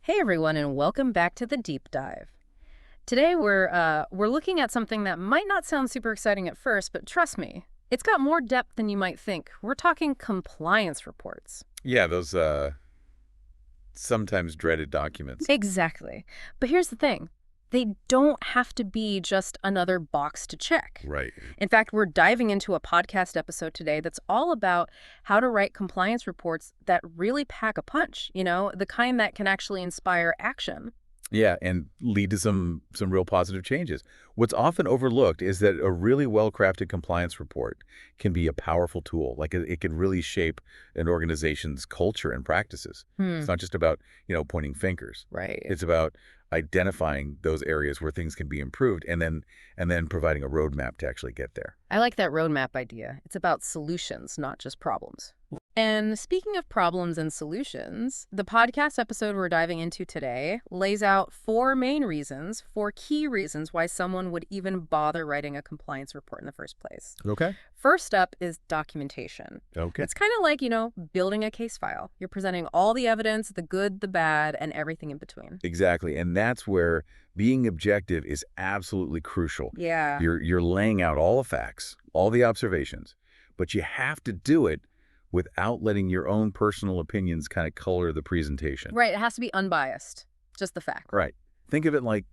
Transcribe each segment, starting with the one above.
Hey everyone, and welcome back to the deep dive. Today we're looking at something that might not sound super exciting at first, but trust me, it's got more depth than you might think. We're talking compliance reports. Yeah, those sometimes dreaded documents. Exactly. But here's the thing. They don't have to be just another box to check. Right. In fact, we're diving into a podcast episode today that's all about how to write compliance reports that really pack a punch, the kind that can actually inspire action. Yeah, and lead to some real positive changes. What's often overlooked is that a really well-crafted compliance report can be a powerful tool. Like it can really shape an organization's culture and practices. It's not just about, pointing fingers. Right. It's about identifying those areas where things can be improved and then providing a roadmap to actually get there. I like that roadmap idea. It's about solutions, not just problems. And speaking of problems and solutions, the podcast episode we're diving into today lays out four key reasons why someone would even bother writing a compliance report in the first place. Okay. First up is documentation. Okay. It's kind of like, building a case file. You're presenting all the evidence, the good, the bad, and everything in between. Exactly. And that's where being objective is absolutely crucial. Yeah. You're laying out all the facts, all the observations, but you have to do it without letting your own personal opinions kind of color the presentation. Right. It has to be unbiased. Just the fact. Right. Think of it like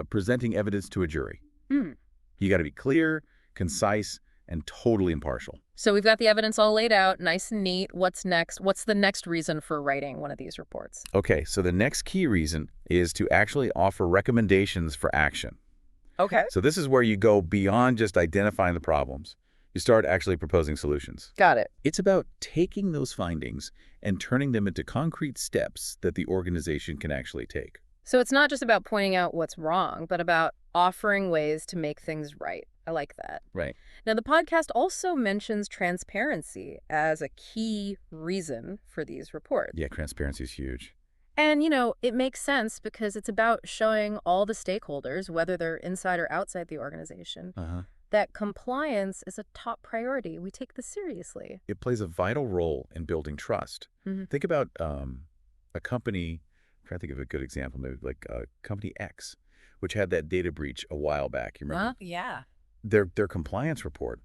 presenting evidence to a jury. You got to be clear, concise, and totally impartial. So we've got the evidence all laid out, nice and neat. What's next? What's the next reason for writing one of these reports? Okay, so the next key reason is to actually offer recommendations for action. Okay. So this is where you go beyond just identifying the problems. You start actually proposing solutions. Got it. It's about taking those findings and turning them into concrete steps that the organization can actually take. So it's not just about pointing out what's wrong, but about offering ways to make things right. I like that. Right. Now, the podcast also mentions transparency as a key reason for these reports. Yeah, transparency is huge. And, it makes sense because it's about showing all the stakeholders, whether they're inside or outside the organization, that compliance is a top priority. We take this seriously. It plays a vital role in building trust. Think about a company, I'm trying to think of a good example, maybe like Company X, which had that data breach a while back. You remember? Yeah. Their compliance report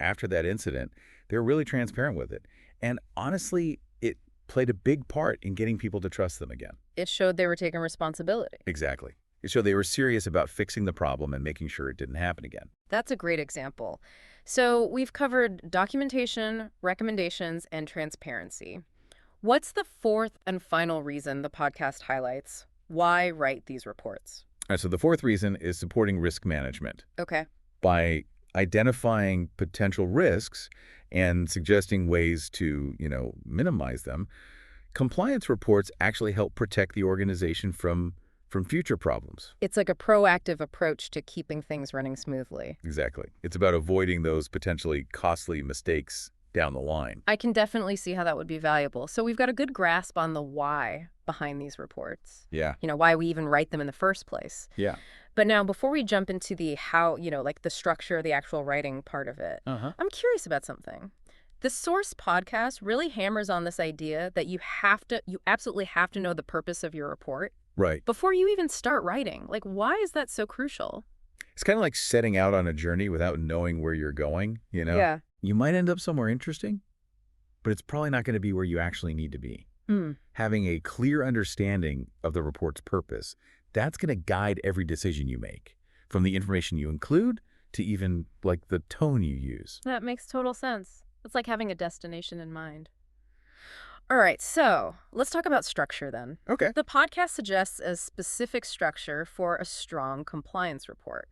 after that incident, they were really transparent with it. And honestly, it played a big part in getting people to trust them again. It showed they were taking responsibility. Exactly. It showed they were serious about fixing the problem and making sure it didn't happen again. That's a great example. So we've covered documentation, recommendations, and transparency. What's the fourth and final reason the podcast highlights? Why write these reports? All right, so the fourth reason is supporting risk management. Okay. By identifying potential risks and suggesting ways to, minimize them, compliance reports actually help protect the organization from future problems. It's like a proactive approach to keeping things running smoothly. Exactly. It's about avoiding those potentially costly mistakes down the line. I can definitely see how that would be valuable. So we've got a good grasp on the why behind these reports. Yeah. Why we even write them in the first place. Yeah. But now, before we jump into the how, like the structure, the actual writing part of it, I'm curious about something. The Source podcast really hammers on this idea that you absolutely have to know the purpose of your report. Right. Before you even start writing. Like, why is that so crucial? It's kind of like setting out on a journey without knowing where you're going, Yeah. You might end up somewhere interesting, but it's probably not going to be where you actually need to be. Having a clear understanding of the report's purpose, that's going to guide every decision you make, from the information you include to even like the tone you use. That makes total sense. It's like having a destination in mind. All right, so let's talk about structure then. Okay. The podcast suggests a specific structure for a strong compliance report.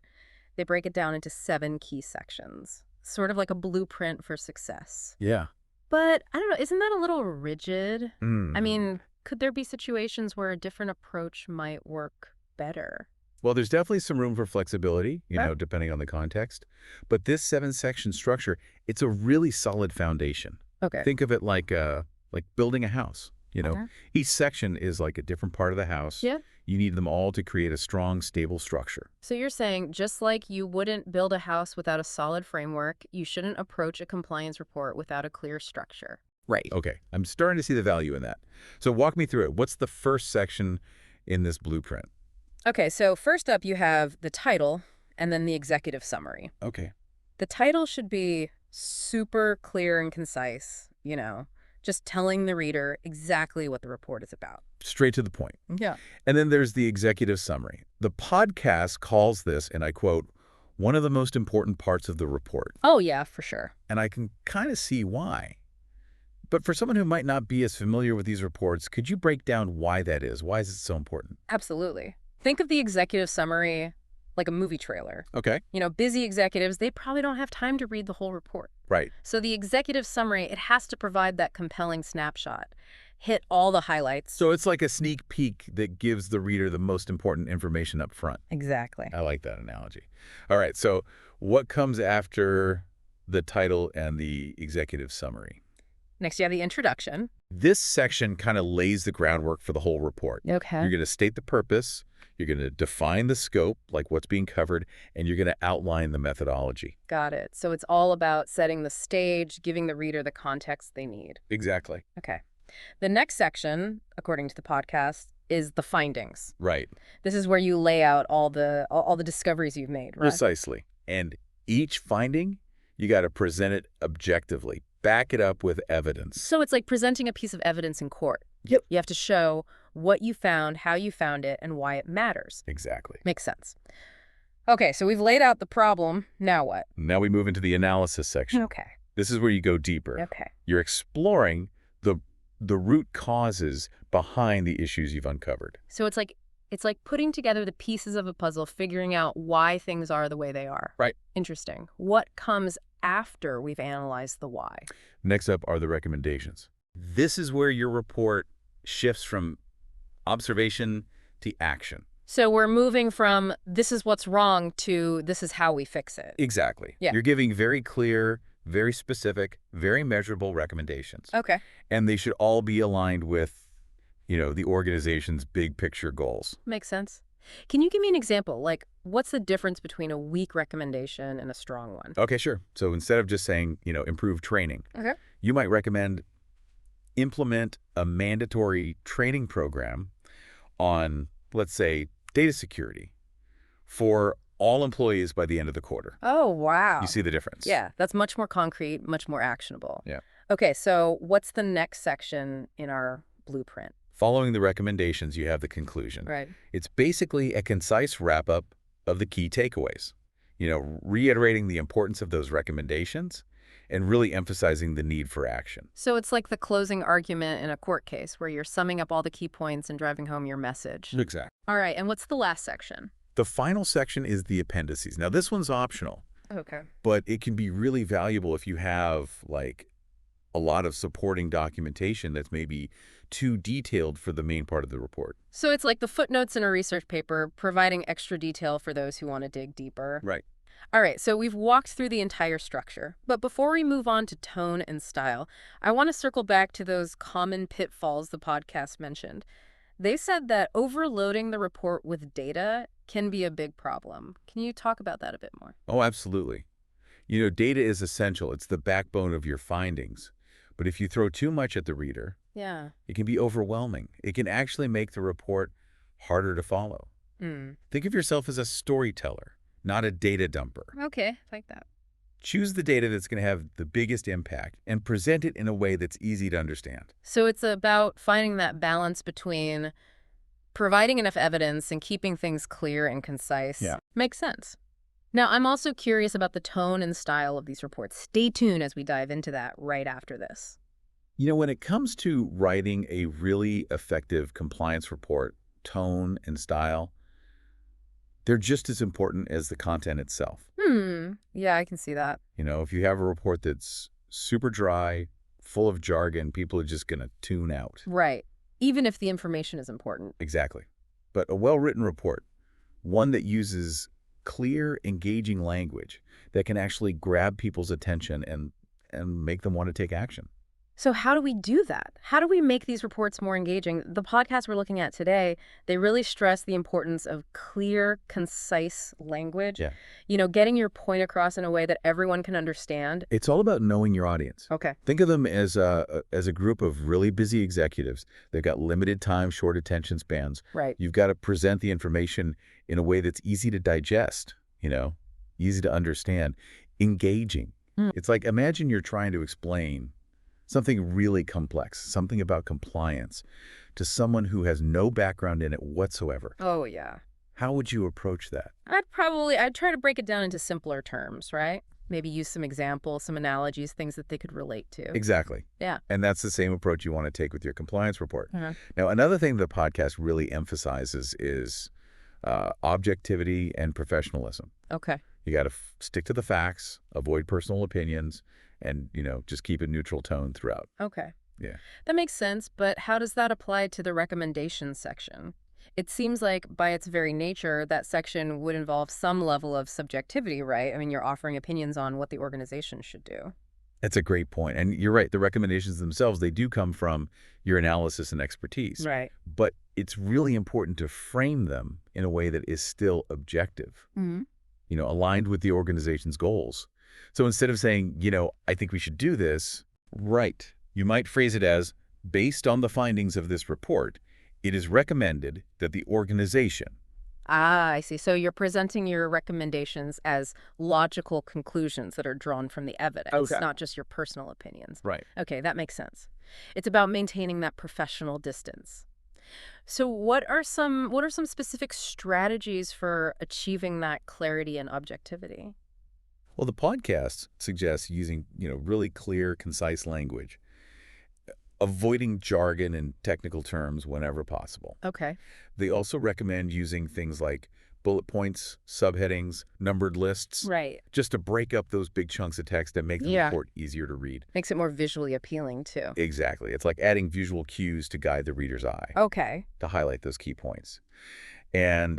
They break it down into 7 key sections, sort of like a blueprint for success. Yeah. But I don't know, isn't that a little rigid? I I mean, could there be situations where a different approach might work better? Well, there's definitely some room for flexibility, Right. depending on the context. But this 7-section structure, it's a really solid foundation. Okay. Think of it like building a house. Okay. Each section is like a different part of the house. Yeah. You need them all to create a strong, stable structure. So you're saying just like you wouldn't build a house without a solid framework, you shouldn't approach a compliance report without a clear structure. Right. Okay. I'm starting to see the value in that. So walk me through it. What's the first section in this blueprint. Okay, so first up you have the title and then the executive summary. Okay. The title should be super clear and concise, just telling the reader exactly what the report is about. Straight to the point. Yeah. And then there's the executive summary. The podcast calls this, and I quote, one of the most important parts of the report. Oh, yeah, for sure. And I can kind of see why. But for someone who might not be as familiar with these reports, could you break down why that is? Why is it so important? Absolutely. Think of the executive summary like a movie trailer. Okay. Busy executives, they probably don't have time to read the whole report. Right. So the executive summary, it has to provide that compelling snapshot, hit all the highlights. So it's like a sneak peek that gives the reader the most important information up front. Exactly. I like that analogy. All right, so what comes after the title and the executive summary? Next, you have the introduction. This section kind of lays the groundwork for the whole report. Okay. You're going to state the purpose, you're going to define the scope, like what's being covered, and you're going to outline the methodology. Got it. So it's all about setting the stage, giving the reader the context they need. Exactly. Okay. The next section, according to the podcast, is the findings. Right. This is where you lay out all the discoveries you've made, right? Precisely. And each finding, you got to present it objectively. Back it up with evidence. So it's like presenting a piece of evidence in court. Yep. You have to show what you found, how you found it, and why it matters. Exactly. Makes sense. Okay, so we've laid out the problem. Now what? Now we move into the analysis section. Okay. This is where you go deeper. Okay. You're exploring the root causes behind the issues you've uncovered. So it's like putting together the pieces of a puzzle, figuring out why things are the way they are. Right. Interesting. What comes after we've analyzed the why? Next up are the recommendations. This is where your report shifts from observation to action. So we're moving from this is what's wrong to this is how we fix it. Exactly. Yeah. You're giving very clear, very specific, very measurable recommendations. Okay. And they should all be aligned with, the organization's big picture goals. Makes sense. Can you give me an example? Like, what's the difference between a weak recommendation and a strong one? Okay, sure. So instead of just saying, improve training, Okay. you might recommend implement a mandatory training program on, let's say, data security for all employees by the end of the quarter. Oh, wow. You see the difference? Yeah, that's much more concrete, much more actionable. Yeah. Okay, so what's the next section in our blueprint? Following the recommendations, you have the conclusion. Right. It's basically a concise wrap-up of the key takeaways, reiterating the importance of those recommendations and really emphasizing the need for action. So it's like the closing argument in a court case where you're summing up all the key points and driving home your message. Exactly. All right, and what's the last section? The final section is the appendices. Now, this one's optional, Okay. but it can be really valuable if you have, like, a lot of supporting documentation that's maybe too detailed for the main part of the report. So it's like the footnotes in a research paper, providing extra detail for those who want to dig deeper. Right. All right, so we've walked through the entire structure. But before we move on to tone and style, I want to circle back to those common pitfalls the podcast mentioned. They said that overloading the report with data can be a big problem. Can you talk about that a bit more? Oh, absolutely. Data is essential. It's the backbone of your findings. But if you throw too much at the reader, Yeah. it can be overwhelming. It can actually make the report harder to follow. Think of yourself as a storyteller, not a data dumper. Okay, like that. Choose the data that's going to have the biggest impact and present it in a way that's easy to understand. So it's about finding that balance between providing enough evidence and keeping things clear and concise. Yeah. Makes sense. Now, I'm also curious about the tone and style of these reports. Stay tuned as we dive into that right after this. When it comes to writing a really effective compliance report, tone and style, they're just as important as the content itself. Yeah, I can see that. If you have a report that's super dry, full of jargon, people are just going to tune out. Right. Even if the information is important. Exactly. But a well-written report, one that uses clear, engaging language that can actually grab people's attention and make them want to take action. So how do we do that? How do we make these reports more engaging? The podcast we're looking at today, they really stress the importance of clear, concise language. Yeah. Getting your point across in a way that everyone can understand. It's all about knowing your audience. Okay. Think of them as a group of really busy executives. They've got limited time, short attention spans. Right. You've got to present the information in a way that's easy to digest, easy to understand, engaging. It's like, imagine you're trying to explain something really complex, something about compliance, to someone who has no background in it whatsoever. Oh, yeah. How would you approach that? I'd try to break it down into simpler terms, right? Maybe use some examples, some analogies, things that they could relate to. Exactly. Yeah. And that's the same approach you want to take with your compliance report. Uh-huh. Now, another thing the podcast really emphasizes is objectivity and professionalism. Okay. You got to stick to the facts, avoid personal opinions, and, just keep a neutral tone throughout. Okay. Yeah. That makes sense, but how does that apply to the recommendations section? It seems like by its very nature, that section would involve some level of subjectivity, right? I mean, you're offering opinions on what the organization should do. That's a great point. And you're right. The recommendations themselves, they do come from your analysis and expertise. Right. But it's really important to frame them in a way that is still objective, aligned with the organization's goals. So instead of saying, I think we should do this, right, you might phrase it as, based on the findings of this report, it is recommended that the organization. Ah, I see. So you're presenting your recommendations as logical conclusions that are drawn from the evidence, not just your personal opinions. Right. Okay, that makes sense. It's about maintaining that professional distance. So what are some specific strategies for achieving that clarity and objectivity? Well, the podcast suggests using, really clear, concise language, avoiding jargon and technical terms whenever possible. Okay. They also recommend using things like bullet points, subheadings, numbered lists, Right. just to break up those big chunks of text and make the report easier to read. Makes it more visually appealing, too. Exactly. It's like adding visual cues to guide the reader's eye. Okay. To highlight those key points. And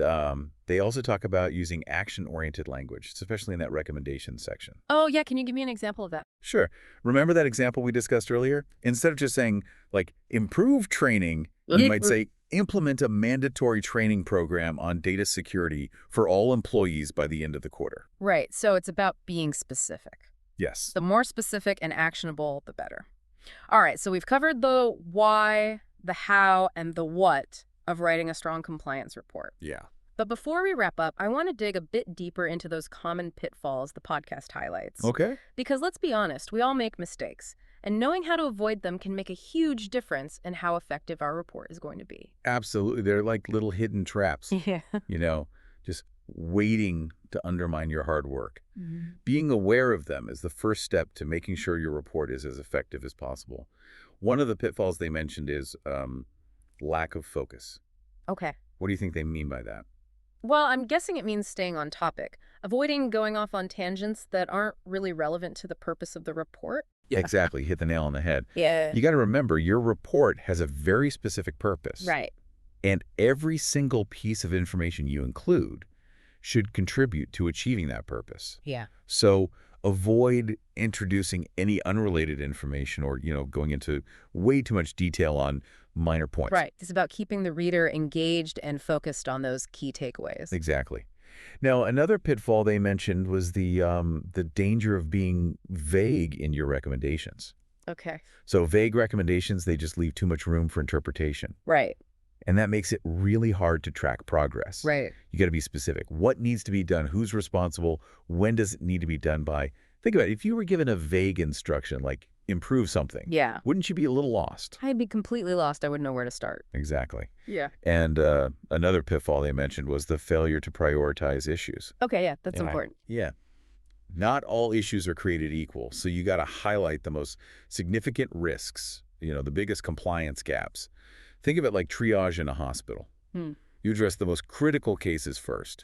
they also talk about using action-oriented language, especially in that recommendation section. Oh, yeah. Can you give me an example of that? Sure. Remember that example we discussed earlier? Instead of just saying, improve training, you might say, implement a mandatory training program on data security for all employees by the end of the quarter. Right. So it's about being specific. Yes. The more specific and actionable, the better. All right. So we've covered the why, the how, and the what of writing a strong compliance report. Yeah. But before we wrap up, I want to dig a bit deeper into those common pitfalls the podcast highlights. Okay. Because let's be honest, we all make mistakes, and knowing how to avoid them can make a huge difference in how effective our report is going to be. Absolutely. They're like little hidden traps, Yeah. just waiting to undermine your hard work. Being aware of them is the first step to making sure your report is as effective as possible. One of the pitfalls they mentioned is lack of focus. Okay. What do you think they mean by that? Well, I'm guessing it means staying on topic, avoiding going off on tangents that aren't really relevant to the purpose of the report. Yeah. Exactly. Hit the nail on the head. Yeah. You got to remember, your report has a very specific purpose. Right. And every single piece of information you include should contribute to achieving that purpose. Yeah. So avoid introducing any unrelated information or, going into way too much detail on minor points. Right. It's about keeping the reader engaged and focused on those key takeaways. Exactly. Now, another pitfall they mentioned was the danger of being vague in your recommendations. Okay. So vague recommendations, they just leave too much room for interpretation. Right. And that makes it really hard to track progress. Right. You got to be specific. What needs to be done? Who's responsible? When does it need to be done by? Think about it. If you were given a vague instruction, like improve something, Yeah. wouldn't you be a little lost? I'd be completely lost. I wouldn't know where to start. Exactly. Yeah. And another pitfall they mentioned was the failure to prioritize issues. Okay. Yeah. That's important. Yeah. Not all issues are created equal. So you got to highlight the most significant risks, the biggest compliance gaps. Think of it like triage in a hospital. You address the most critical cases first.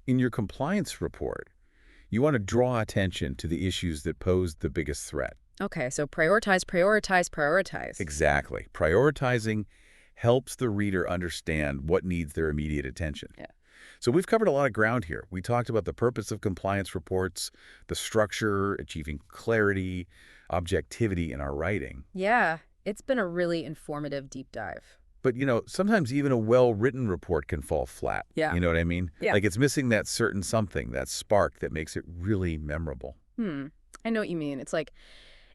In your compliance report, you want to draw attention to the issues that pose the biggest threat. Okay, so prioritize, prioritize, prioritize. Exactly. Prioritizing helps the reader understand what needs their immediate attention. Yeah. So we've covered a lot of ground here. We talked about the purpose of compliance reports, the structure, achieving clarity, objectivity in our writing. Yeah, it's been a really informative deep dive. But, sometimes even a well-written report can fall flat. Yeah. You know what I mean? Yeah. Like it's missing that certain something, that spark that makes it really memorable. I know what you mean. It's like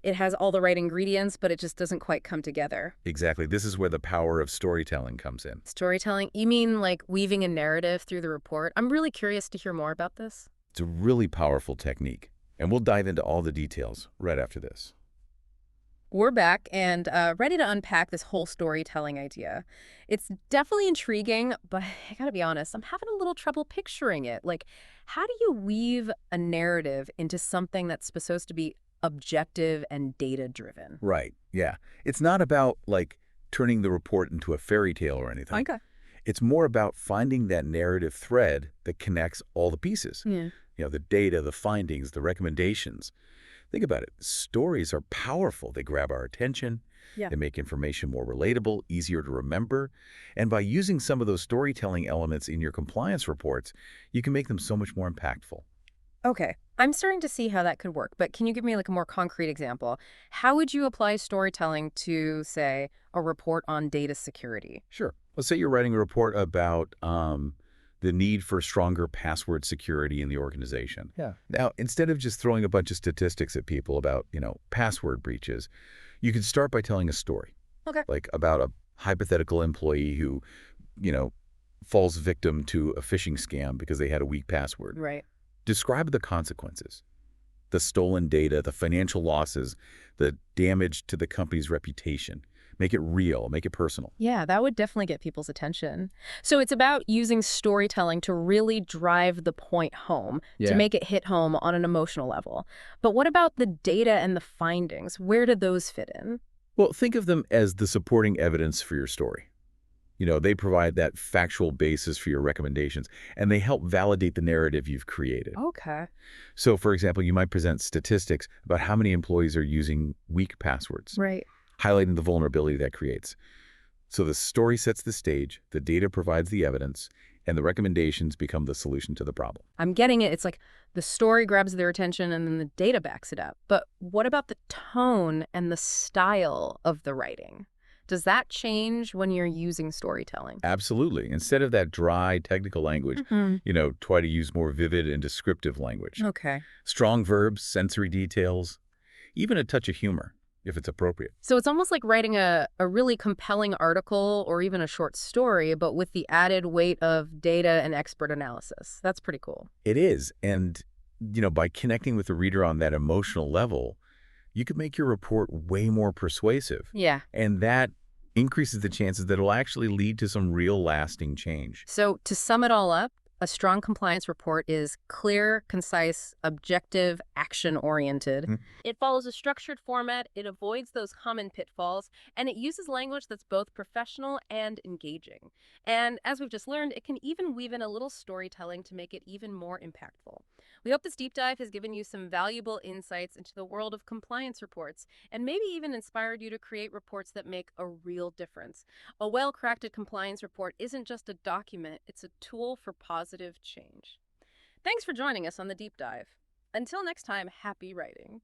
it has all the right ingredients, but it just doesn't quite come together. Exactly. This is where the power of storytelling comes in. Storytelling? You mean like weaving a narrative through the report? I'm really curious to hear more about this. It's a really powerful technique, and we'll dive into all the details right after this. We're back and ready to unpack this whole storytelling idea. It's definitely intriguing, but I gotta be honest, I'm having a little trouble picturing it. Like, how do you weave a narrative into something that's supposed to be objective and data-driven? Right. Yeah. It's not about, like, turning the report into a fairy tale or anything. Okay. It's more about finding that narrative thread that connects all the pieces. Yeah. The data, the findings, the recommendations. Think about it. Stories are powerful. They grab our attention. Yeah. They make information more relatable, easier to remember. And by using some of those storytelling elements in your compliance reports, you can make them so much more impactful. Okay. I'm starting to see how that could work, but can you give me like a more concrete example? How would you apply storytelling to, say, a report on data security? Sure. Let's say you're writing a report about the need for stronger password security in the organization. Yeah. Now, instead of just throwing a bunch of statistics at people about, password breaches, you could start by telling a story. Okay. Like about a hypothetical employee who, falls victim to a phishing scam because they had a weak password. Right. Describe the consequences, the stolen data, the financial losses, the damage to the company's reputation. Make it real, make it personal. Yeah, that would definitely get people's attention. So it's about using storytelling to really drive the point home, to make it hit home on an emotional level. But what about the data and the findings? Where do those fit in? Well, think of them as the supporting evidence for your story. They provide that factual basis for your recommendations, and they help validate the narrative you've created. Okay. So, for example, you might present statistics about how many employees are using weak passwords, Right. highlighting the vulnerability that creates. So the story sets the stage, the data provides the evidence, and the recommendations become the solution to the problem. I'm getting it. It's like the story grabs their attention and then the data backs it up. But what about the tone and the style of the writing? Does that change when you're using storytelling? Absolutely. Instead of that dry technical language, try to use more vivid and descriptive language. Okay. Strong verbs, sensory details, even a touch of humor, if it's appropriate. So it's almost like writing a really compelling article or even a short story, but with the added weight of data and expert analysis. That's pretty cool. It is. And, by connecting with the reader on that emotional level, you could make your report way more persuasive. Yeah. And that increases the chances that it'll actually lead to some real lasting change. So to sum it all up, a strong compliance report is clear, concise, objective, action-oriented. It follows a structured format, it avoids those common pitfalls, and it uses language that's both professional and engaging. And as we've just learned, it can even weave in a little storytelling to make it even more impactful. We hope this deep dive has given you some valuable insights into the world of compliance reports, and maybe even inspired you to create reports that make a real difference. A well-crafted compliance report isn't just a document, it's a tool for positive change. Thanks for joining us on the deep dive. Until next time, happy writing.